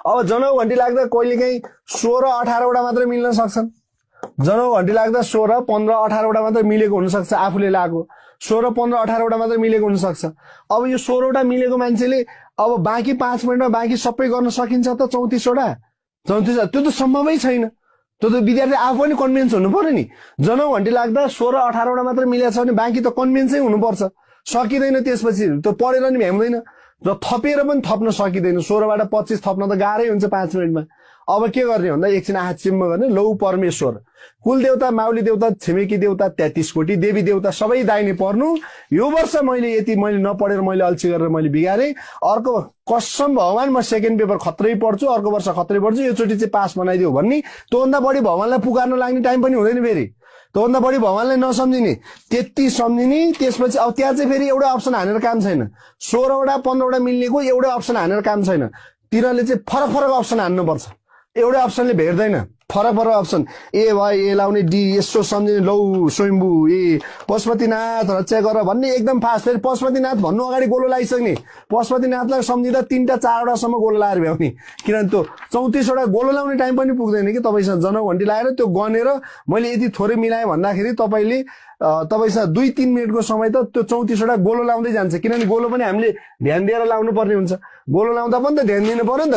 अब जनौ घन्टी लाग्दा कहिलेकाहीँ 16-18 मात्रै मिल्न सक्छन्। जनौ घन्टी लाग्दा 16-15-18 मात्रै मिलेको हुनसक्छ, आफूले लागेको 16-15-18 मात्रै मिलेको हुनसक्छ। अब यो 16 मिलेको मान्छेले अब बाँकी 5 मिनटमा बाँकी सबै गर्न सकिन्छ त? 34 त्यो त सम्भवै छैन। त्यो त विद्यार्थी आफू पनि कन्भिन्स हुनु पर्यो नि। जनौ घन्टी लाग्दा 16-18 मात्रै मिलेको छ भने बाँकी त कन्भिन्सै हुनुपर्छ। सकिँदैन, त्यसपछि त्यो पढेर नि भ्याउँदैन र थपेर पनि थप्न सकिँदैन। 16बाट 25 थप्न त गाह्रै हुन्छ 5 मिनटमा। अब के गर्ने भन्दा एकछिन आँखा चिम्म गर्ने, लौ परमेश्वर, कुल देवता, माउली देवता, छिमेकी देवता, 33 कोटी देवी देवता सबै दाहिने पर्नु। यो वर्ष मैले यति मैले नपढेर मैले अल्छी गरेर मैले बिगारेँ। अर्को कसम भगवान म सेकेन्ड पेपर खत्रै पढ्छु, अर्को वर्ष खत्रै पढ्छु, योचोटि चाहिँ पास बनाइदियो भन्ने। त्योभन्दा बढी भगवानलाई पुकार्न लाग्ने टाइम पनि हुँदैन फेरि। त्योभन्दा बढी भगवानलाई नसम्झिने, त्यति सम्झिने। त्यसपछि अब त्यहाँ चाहिँ फेरि एउटा अप्सन हानेर काम छैन। 16वटा 15वटा मिल्नेको एउटा अप्सन हानेर काम छैन। तिनीहरूले चाहिँ फरक फरक अप्सन हान्नुपर्छ। एउटै अप्सनले भेट्दैन, फरक फरक अप्सन। ए भाइ ए लाउने, डी यसो सम्झिने, लौ स्वयम्भू, ए पशुपतिनाथ हत्या गर भन्ने एकदम फास्ट। फेरि पशुपतिनाथ भन्नु अगाडि गोलो लगाइसक्ने। पशुपतिनाथलाई सम्झिँदा 3-4वटासम्म गोलो लगाएर भ्याउने। किनभने त्यो 34वटा गोलो लाउने टाइम पनि पुग्दैन कि तपाईँसँग जनौ घन्टी लगाएर त्यो गनेर मैले यति थोरै मिलाएँ भन्दाखेरि तपाईँले तपाईँसँग 2-3 मिनटको समय त त्यो 34वटा गोलो लाउँदै जान्छ। किनभने गोलो पनि हामीले ध्यान दिएर लाउनु पर्ने हुन्छ। गोलो लाउँदा पनि त ध्यान दिनु पर्यो नि त।